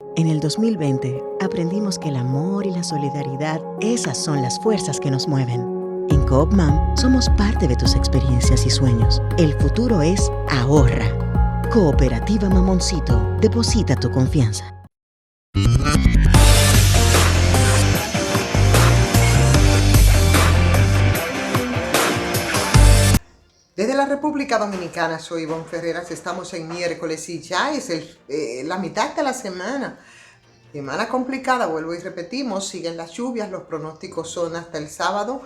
En el 2020 aprendimos que el amor y la solidaridad, esas son las fuerzas que nos mueven. En Coop Mam somos parte de tus experiencias y sueños. El futuro es ahorra. Cooperativa Mamoncito, deposita tu confianza. Desde la República Dominicana, soy Ivonne Ferreras, estamos en miércoles y ya es la mitad de la semana. Semana complicada, vuelvo y repetimos, siguen las lluvias, los pronósticos son hasta el sábado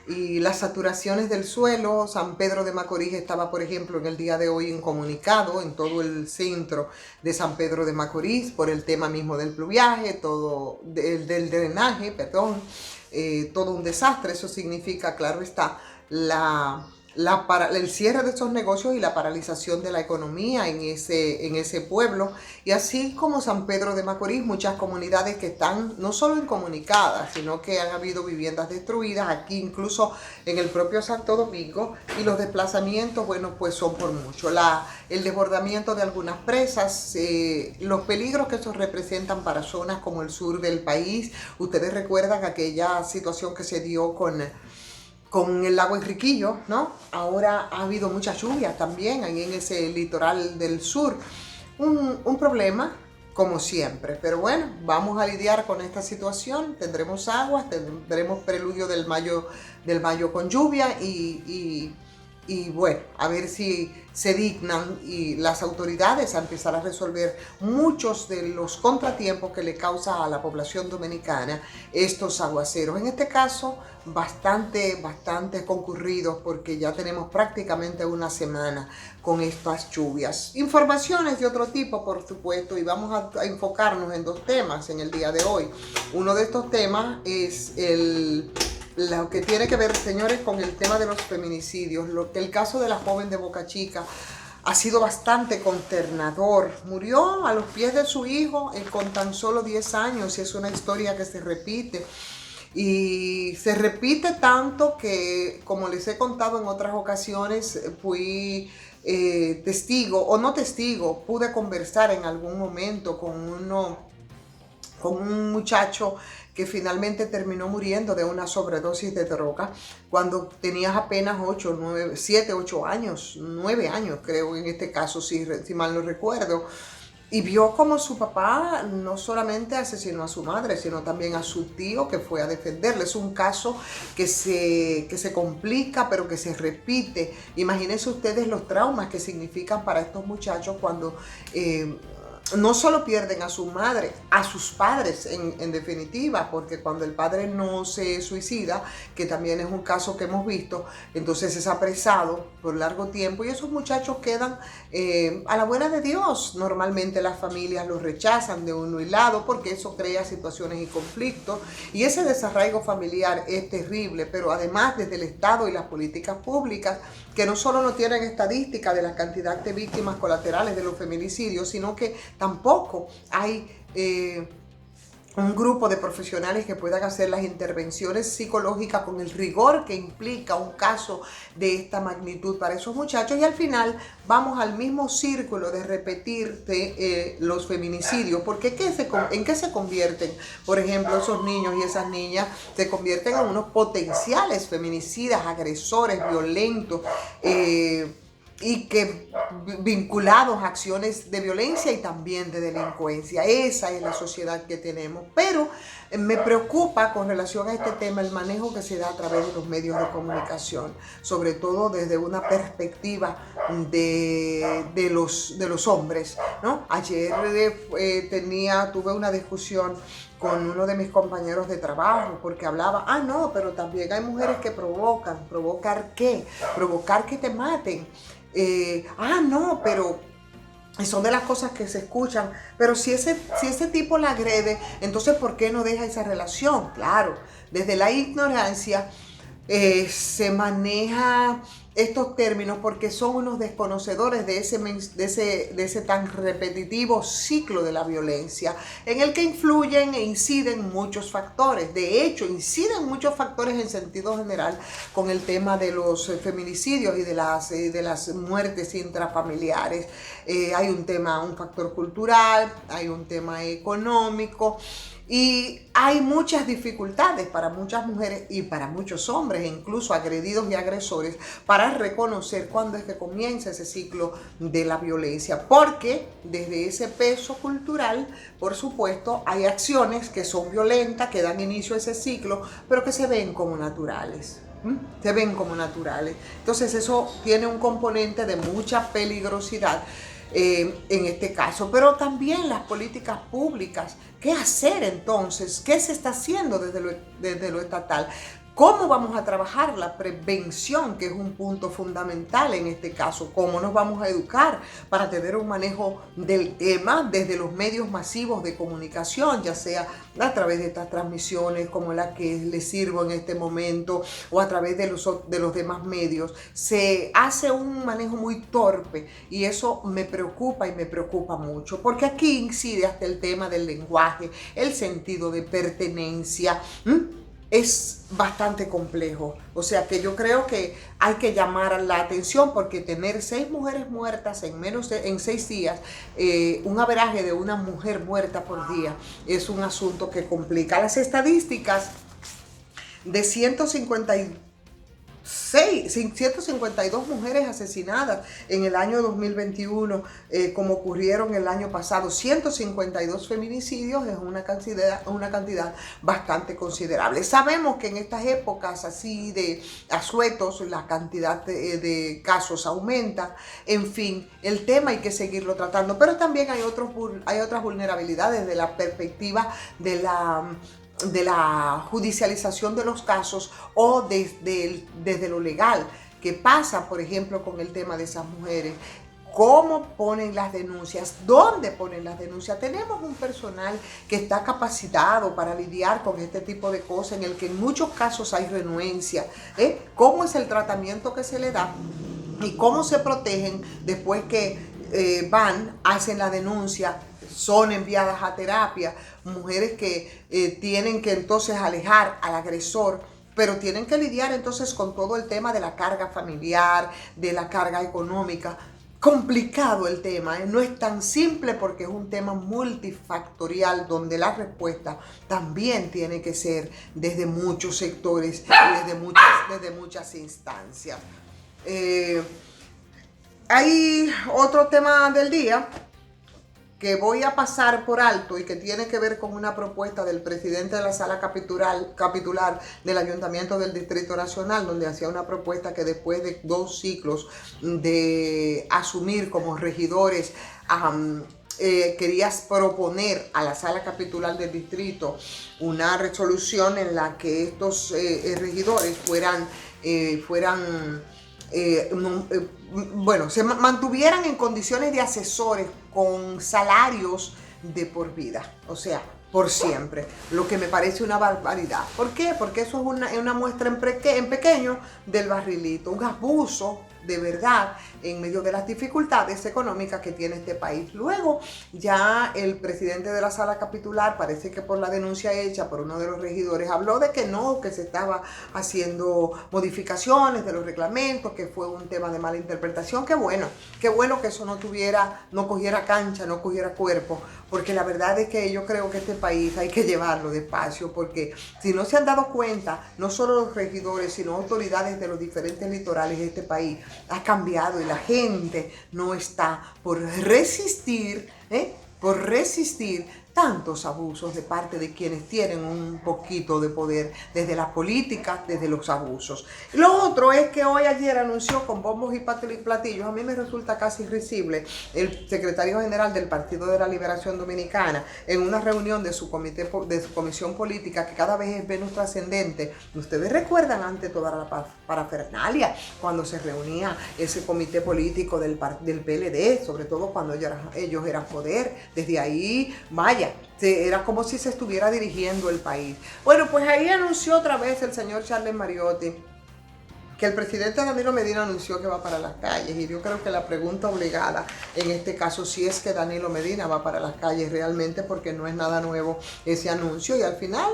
y las saturaciones del suelo. San Pedro de Macorís estaba, por ejemplo, en el día de hoy incomunicado en todo el centro de San Pedro de Macorís por el tema mismo del pluviaje, del drenaje, perdón, todo un desastre. Eso significa, claro está, el cierre de estos negocios y la paralización de la economía en ese pueblo. Y así como San Pedro de Macorís, muchas comunidades que están no solo incomunicadas, sino que han habido viviendas destruidas, aquí incluso en el propio Santo Domingo, y los desplazamientos, bueno, pues son por mucho. El desbordamiento de algunas presas, los peligros que estos representan para zonas como el sur del país. Ustedes recuerdan aquella situación que se dio con el lago Enriquillo, ¿no? Ahora ha habido mucha lluvia también ahí en ese litoral del sur. Un problema, como siempre. Pero bueno, vamos a lidiar con esta situación. Tendremos aguas, tendremos preludio del mayo con lluvia y bueno, a ver si se dignan y las autoridades a empezar a resolver muchos de los contratiempos que le causa a la población dominicana estos aguaceros. En este caso, bastante concurridos porque ya tenemos prácticamente una semana con estas lluvias. Informaciones de otro tipo, por supuesto, y vamos a enfocarnos en dos temas en el día de hoy. Uno de estos temas es lo que tiene que ver, señores, con el tema de los feminicidios. El caso de la joven de Boca Chica ha sido bastante consternador. Murió a los pies de su hijo con tan solo 10 años y es una historia que se repite. Y se repite tanto que, como les he contado en otras ocasiones, fui testigo, o no testigo, pude conversar en algún momento con un muchacho que finalmente terminó muriendo de una sobredosis de droga cuando tenías apenas 7, 8 años, 9 años creo en este caso, si mal no recuerdo. Y vio como su papá no solamente asesinó a su madre, sino también a su tío que fue a defenderle. Es un caso que se complica, pero que se repite. Imagínense ustedes los traumas que significan para estos muchachos cuando no solo pierden a su madre, a sus padres en definitiva, porque cuando el padre no se suicida, que también es un caso que hemos visto, entonces es apresado por largo tiempo y esos muchachos quedan a la buena de Dios. Normalmente las familias los rechazan de uno y lado porque eso crea situaciones y conflictos y ese desarraigo familiar es terrible, pero además desde el Estado y las políticas públicas que no solo no tienen estadística de la cantidad de víctimas colaterales de los feminicidios, sino que tampoco hay un grupo de profesionales que puedan hacer las intervenciones psicológicas con el rigor que implica un caso de esta magnitud para esos muchachos. Y al final vamos al mismo círculo de repetir los feminicidios, porque ¿en qué se convierten? Por ejemplo, esos niños y esas niñas se convierten en unos potenciales feminicidas, agresores, violentos, y que vinculados a acciones de violencia y también de delincuencia. Esa es la sociedad que tenemos. Pero me preocupa con relación a este tema el manejo que se da a través de los medios de comunicación, sobre todo desde una perspectiva de los hombres, ¿no? Ayer tuve una discusión con uno de mis compañeros de trabajo, porque hablaba, no, pero también hay mujeres que provocan. ¿Provocar qué? Provocar que te maten. No, pero son de las cosas que se escuchan. Pero si ese tipo la agrede, entonces ¿por qué no deja esa relación? Claro, desde la ignorancia se maneja estos términos porque son unos desconocedores de ese tan repetitivo ciclo de la violencia, en el que influyen e inciden muchos factores. De hecho, inciden muchos factores en sentido general con el tema de los feminicidios y de las muertes intrafamiliares. Hay un factor cultural, hay un tema económico, y hay muchas dificultades para muchas mujeres y para muchos hombres, incluso agredidos y agresores, para reconocer cuándo es que comienza ese ciclo de la violencia. Porque desde ese peso cultural, por supuesto, hay acciones que son violentas, que dan inicio a ese ciclo, pero que se ven como naturales. Se ven como naturales. Entonces eso tiene un componente de mucha peligrosidad en este caso, pero también las políticas públicas. ¿Qué hacer entonces? ¿Qué se está haciendo desde lo estatal? ¿Cómo vamos a trabajar la prevención, que es un punto fundamental en este caso? ¿Cómo nos vamos a educar para tener un manejo del tema desde los medios masivos de comunicación, ya sea a través de estas transmisiones como la que les sirvo en este momento o a través de los demás medios? Se hace un manejo muy torpe y eso me preocupa y me preocupa mucho, porque aquí incide hasta el tema del lenguaje, el sentido de pertenencia. Es bastante complejo, o sea que yo creo que hay que llamar la atención, porque tener 6 mujeres muertas en 6 días, un averaje de una mujer muerta por día, es un asunto que complica. Las estadísticas de 152 mujeres asesinadas en el año 2021, como ocurrieron el año pasado, 152 feminicidios, es una cantidad bastante considerable. Sabemos que en estas épocas así de asuetos la cantidad de casos aumenta. En fin, el tema hay que seguirlo tratando, pero también hay otras vulnerabilidades de la perspectiva de la judicialización de los casos o desde lo legal. ¿Qué pasa, por ejemplo, con el tema de esas mujeres? ¿Cómo ponen las denuncias? ¿Dónde ponen las denuncias? Tenemos un personal que está capacitado para lidiar con este tipo de cosas, en el que en muchos casos hay renuencia. ¿Cómo es el tratamiento que se le da? ¿Y cómo se protegen después que hacen la denuncia? Son enviadas a terapia, mujeres que tienen que entonces alejar al agresor, pero tienen que lidiar entonces con todo el tema de la carga familiar, de la carga económica. Complicado el tema, no es tan simple, porque es un tema multifactorial, donde la respuesta también tiene que ser desde muchos sectores y desde muchas instancias. Hay otro tema del día que voy a pasar por alto y que tiene que ver con una propuesta del presidente de la sala capitular del Ayuntamiento del Distrito Nacional, donde hacía una propuesta que después de 2 ciclos de asumir como regidores, querías proponer a la sala capitular del distrito una resolución en la que estos regidores se mantuvieran en condiciones de asesores con salarios de por vida, o sea, por siempre, lo que me parece una barbaridad. ¿Por qué? Porque eso es una muestra en pequeño del barrilito, un abuso de verdad en medio de las dificultades económicas que tiene este país. Luego ya el presidente de la sala capitular, parece que por la denuncia hecha por uno de los regidores, habló de que no, que se estaba haciendo modificaciones de los reglamentos, que fue un tema de mala interpretación. Qué bueno que eso no cogiera cancha, no cogiera cuerpo, porque la verdad es que yo creo que este país hay que llevarlo despacio, porque si no se han dado cuenta, no solo los regidores, sino autoridades de los diferentes litorales de este país, ha cambiado y la gente no está por resistir tantos abusos de parte de quienes tienen un poquito de poder, desde la política, desde los abusos. Lo otro es que ayer anunció con bombos y platillos, a mí me resulta casi risible, el secretario general del Partido de la Liberación Dominicana, en una reunión de su comisión política, que cada vez es menos trascendente. Ustedes recuerdan antes toda la parafernalia, cuando se reunía ese comité político del PLD, sobre todo cuando ellos eran poder. Desde ahí, era como si se estuviera dirigiendo el país. Bueno, pues ahí anunció otra vez el señor Charles Mariotti que el presidente Danilo Medina anunció que va para las calles, y yo creo que la pregunta obligada en este caso sí es que Danilo Medina va para las calles realmente, porque no es nada nuevo ese anuncio, y al final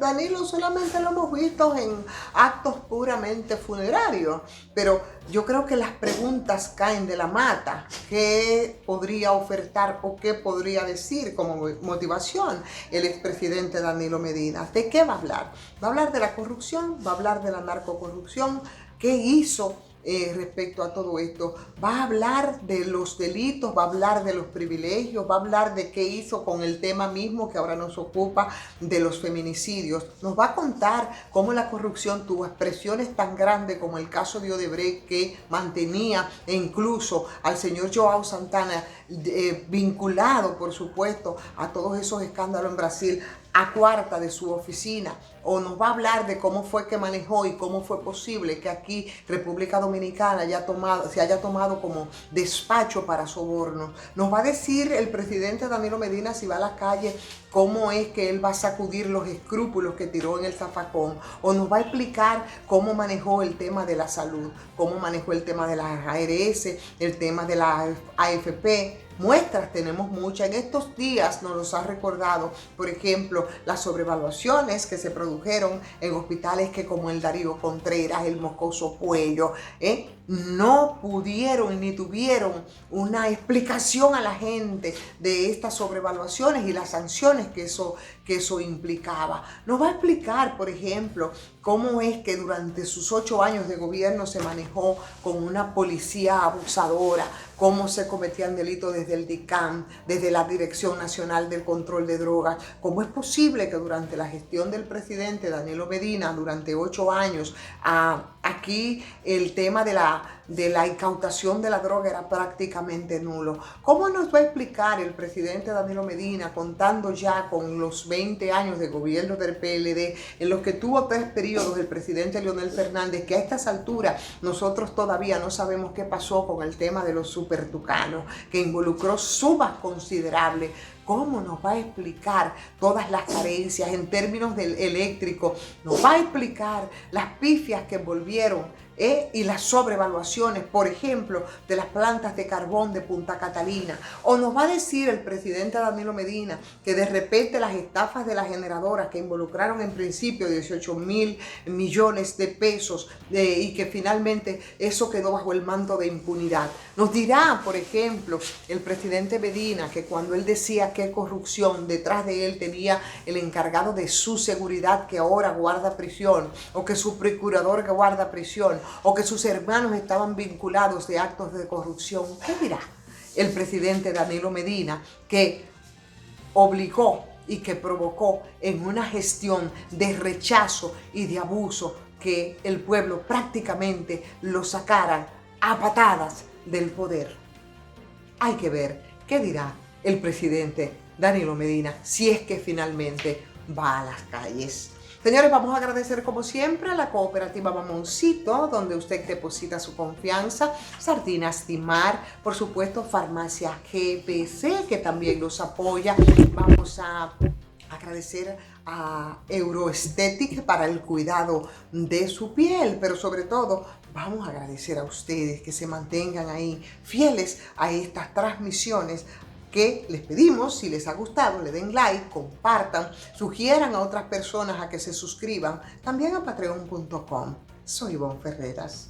Danilo solamente lo hemos visto en actos puramente funerarios, pero yo creo que las preguntas caen de la mata. ¿Qué podría ofertar o qué podría decir como motivación el expresidente Danilo Medina? ¿De qué va a hablar? ¿Va a hablar de la corrupción? ¿Va a hablar de la narcocorrupción? ¿Qué hizo respecto a todo esto? ¿Va a hablar de los delitos? ¿Va a hablar de los privilegios? ¿Va a hablar de qué hizo con el tema mismo que ahora nos ocupa, de los feminicidios? Nos va a contar cómo la corrupción tuvo expresiones tan grandes como el caso de Odebrecht, que mantenía e incluso al señor Joao Santana vinculado, por supuesto, a todos esos escándalos en Brasil, a cuarta de su oficina. O nos va a hablar de cómo fue que manejó y cómo fue posible que aquí República Dominicana se haya tomado como despacho para sobornos. Nos va a decir el presidente Danilo Medina, si va a la calle, cómo es que él va a sacudir los escrúpulos que tiró en el zafacón, o nos va a explicar cómo manejó el tema de la salud, cómo manejó el tema de las ARS, el tema de la AFP. Muestras tenemos muchas. En estos días nos los ha recordado, por ejemplo, las sobrevaluaciones que se produjeron en hospitales que, como el Darío Contreras, el Moscoso Puello, no pudieron ni tuvieron una explicación a la gente de estas sobrevaluaciones y las sanciones que eso implicaba. Nos va a explicar, por ejemplo, cómo es que durante sus 8 años de gobierno se manejó con una policía abusadora, cómo se cometían delitos desde el DICAM, desde la Dirección Nacional del Control de Drogas. ¿Cómo es posible que durante la gestión del presidente Danilo Medina, durante 8 años, aquí el tema de la incautación de la droga era prácticamente nulo? ¿Cómo nos va a explicar el presidente Danilo Medina, contando ya con los 20 años de gobierno del PLD, en los que tuvo 3 periodos el presidente Leonel Fernández, que a estas alturas nosotros todavía no sabemos qué pasó con el tema de los supertucanos, que involucró sumas considerables? ¿Cómo nos va a explicar todas las carencias en términos del eléctrico? Nos va a explicar las pifias que envolvieron y las sobrevaluaciones, por ejemplo, de las plantas de carbón de Punta Catalina. O nos va a decir el presidente Danilo Medina que de repente las estafas de las generadoras, que involucraron en principio 18.000 millones de pesos y que finalmente eso quedó bajo el manto de impunidad. Nos dirá, por ejemplo, el presidente Medina que cuando él decía que corrupción, detrás de él tenía el encargado de su seguridad, que ahora guarda prisión, o que su procurador que guarda prisión, o que sus hermanos estaban vinculados de actos de corrupción. ¿Qué dirá el presidente Danilo Medina, que obligó y que provocó en una gestión de rechazo y de abuso que el pueblo prácticamente lo sacara a patadas del poder? Hay que ver qué dirá el presidente Danilo Medina si es que finalmente va a las calles. Señores, vamos a agradecer como siempre a la cooperativa Mamoncito, donde usted deposita su confianza, Sardinas Dimar, por supuesto Farmacia GPC, que también los apoya. Vamos a agradecer a Euroesthetic para el cuidado de su piel, pero sobre todo vamos a agradecer a ustedes que se mantengan ahí fieles a estas transmisiones, que les pedimos, si les ha gustado, le den like, compartan, sugieran a otras personas a que se suscriban, también a patreon.com. Soy Ivonne Ferreras.